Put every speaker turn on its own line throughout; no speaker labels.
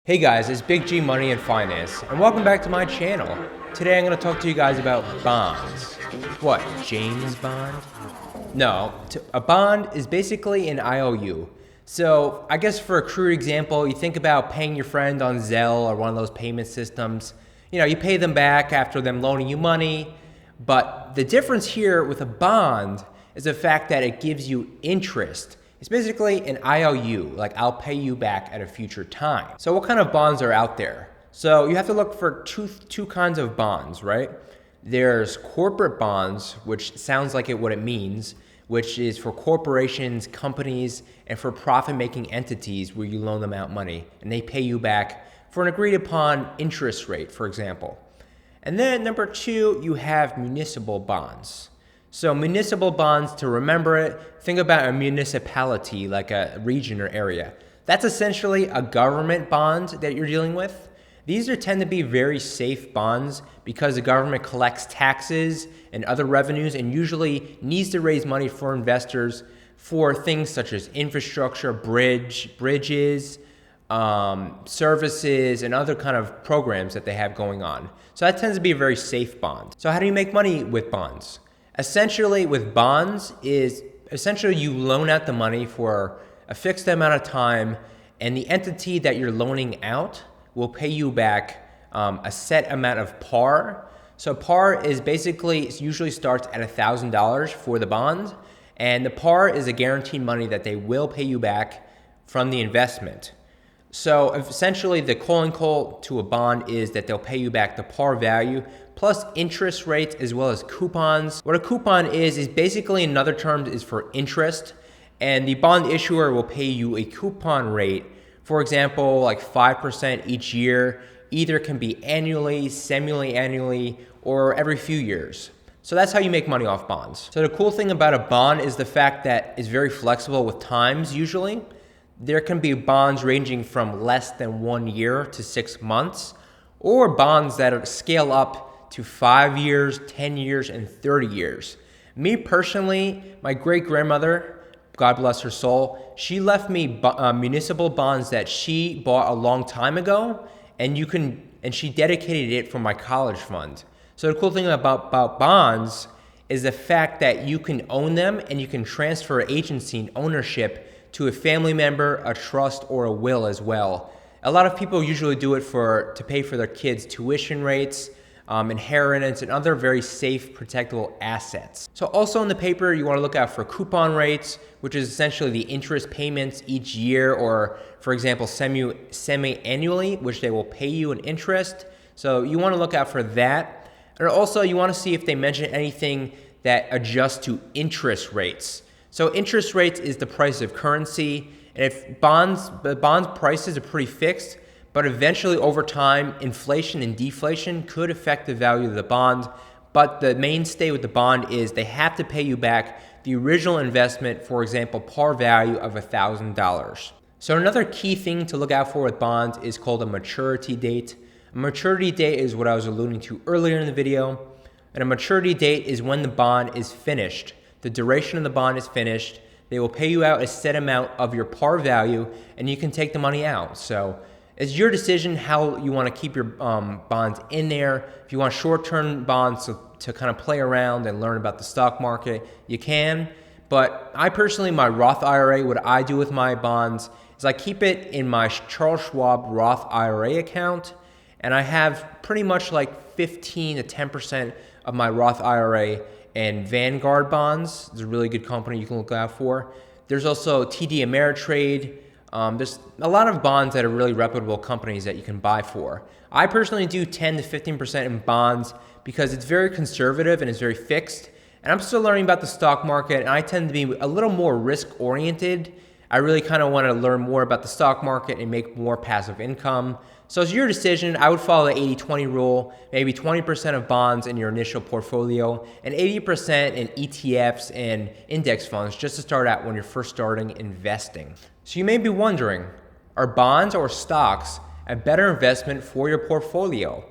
Hey guys, it's Big G Money and Finance, and welcome back to my channel. Today I'm going to talk to you guys about bonds. What, James Bond? No, a bond is basically an IOU. So I guess for a crude example, you think about paying your friend on Zelle or one of those payment systems. You know, you pay them back after them loaning you money, but the difference here with a bond is the fact that it gives you interest. It's basically an IOU, like I'll pay you back at a future time. So what kind of bonds are out there? So you have to look for two kinds of bonds, right? There's corporate bonds, which sounds like what it means, which is for corporations, companies, and for profit-making entities where you loan them out money and they pay you back for an agreed upon interest rate, for example. And then number two, you have municipal bonds. So municipal bonds, to remember it, think about a municipality like a region or area. That's essentially a government bond that you're dealing with. These tend to be very safe bonds because the government collects taxes and other revenues and usually needs to raise money for investors for things such as infrastructure, bridges, services, and other kind of programs that they have going on. So that tends to be a very safe bond. So how do you make money with bonds? Essentially, with bonds is essentially you loan out the money for a fixed amount of time, and the entity that you're loaning out will pay you back a set amount of par. So par is basically, it usually starts at $1,000 for the bond, and the par is a guaranteed money that they will pay you back from the investment. So essentially the calling call to a bond is that they'll pay you back the par value plus interest rates as well as coupons. What a coupon is basically, in other terms, is for interest, and the bond issuer will pay you a coupon rate, for example, like 5% each year. Either can be annually, semi-annually, or every few years. So that's how you make money off bonds. So the cool thing about a bond is the fact that it's very flexible with times usually. There can be bonds ranging from less than 1 year to 6 months, or bonds that scale up to 5 years, 10 years, and 30 years. Me personally, my great-grandmother, God bless her soul, she left me municipal bonds that she bought a long time ago, and she dedicated it for my college fund. So the cool thing about bonds is the fact that you can own them and you can transfer agency and ownership to a family member, a trust, or a will as well. A lot of people usually do it to pay for their kids' tuition rates, inheritance, and other very safe, protectable assets. So also in the paper, you want to look out for coupon rates, which is essentially the interest payments each year, or for example, semi-annually, which they will pay you in interest. So you want to look out for that. And also you want to see if they mention anything that adjusts to interest rates. So interest rates is the price of currency, and if the bond prices are pretty fixed, but eventually over time, inflation and deflation could affect the value of the bond. But the mainstay with the bond is they have to pay you back the original investment, for example, par value of $1,000. So another key thing to look out for with bonds is called a maturity date. A maturity date is what I was alluding to earlier in the video. And a maturity date is when the bond is finished. The duration of the bond is finished. They will pay you out a set amount of your par value, and you can take the money out. So it's your decision how you want to keep your bonds in there. If you want short-term bonds to kind of play around and learn about the stock market, you can. But I personally, my Roth IRA, what I do with my bonds is I keep it in my Charles Schwab Roth IRA account, and I have pretty much like 15 to 10% of my Roth IRA and Vanguard bonds. It's a really good company you can look out for. There's also TD Ameritrade. There's a lot of bonds that are really reputable companies that you can buy for. I personally do 10 to 15% in bonds because it's very conservative and it's very fixed. And I'm still learning about the stock market, and I tend to be a little more risk oriented. I really kind of want to learn more about the stock market and make more passive income. So it's your decision. I would follow the 80-20 rule, maybe 20% of bonds in your initial portfolio and 80% in ETFs and index funds just to start out when you're first starting investing. So you may be wondering, are bonds or stocks a better investment for your portfolio?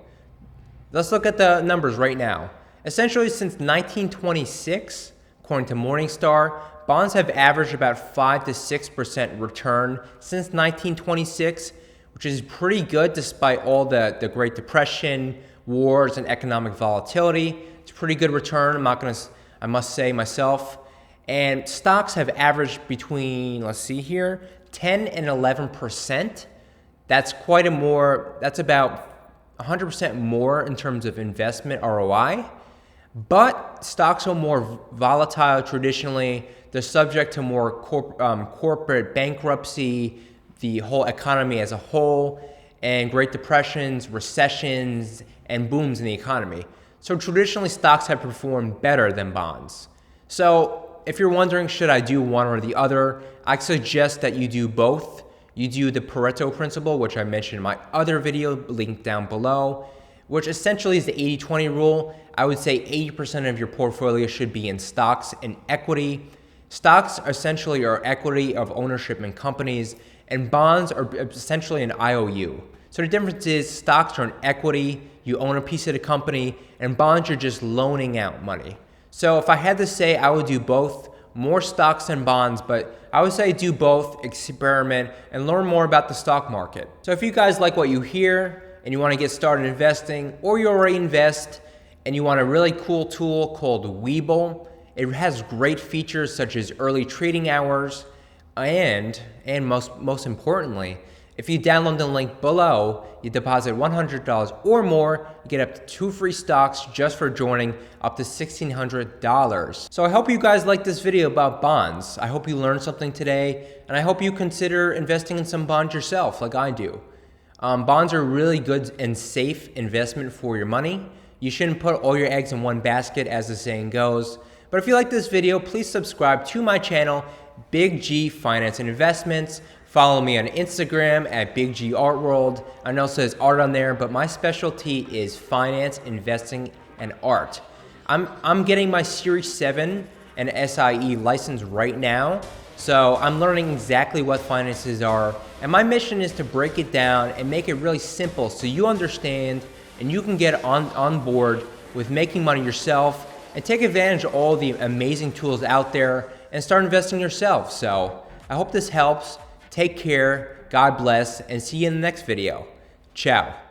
Let's look at the numbers right now. Essentially, since 1926, according to Morningstar, bonds have averaged about 5 to 6% return since 1926, which is pretty good despite all the Great Depression, wars, and economic volatility. It's a pretty good return, I must say myself. And stocks have averaged between, let's see here, 10 and 11%. That's that's about 100% more in terms of investment ROI. But stocks are more volatile traditionally. They're subject to more corporate bankruptcy, the whole economy as a whole, and Great Depressions, recessions, and booms in the economy. So traditionally, stocks have performed better than bonds. So if you're wondering, should I do one or the other, I suggest that you do both. You do the Pareto principle, which I mentioned in my other video, linked down below, which essentially is the 80-20 rule. I would say 80% of your portfolio should be in stocks and equity. Stocks essentially are equity of ownership in companies, and bonds are essentially an IOU. So the difference is stocks are an equity, you own a piece of the company, and bonds are just loaning out money. So if I had to say, I would do both, more stocks than bonds, but I would say do both, experiment, and learn more about the stock market. So if you guys like what you hear and you want to get started investing, or you already invest and you want a really cool tool called Webull, it has great features such as early trading hours, and most importantly, if you download the link below, you deposit $100 or more, you get up to 2 free stocks just for joining, up to $1,600. So I hope you guys liked this video about bonds. I hope you learned something today, and I hope you consider investing in some bonds yourself like I do. Bonds are really good and safe investment for your money. You shouldn't put all your eggs in one basket, as the saying goes. But if you like this video, please subscribe to my channel, Big G Finance and Investments. Follow me on Instagram at Big G Art World. I know it says art on there, but my specialty is finance, investing, and art. I'm getting my Series 7 and SIE license right now, so I'm learning exactly what finances are, and my mission is to break it down and make it really simple so you understand and you can get on board with making money yourself and take advantage of all the amazing tools out there and start investing yourself. So I hope this helps. Take care, God bless, and see you in the next video. Ciao.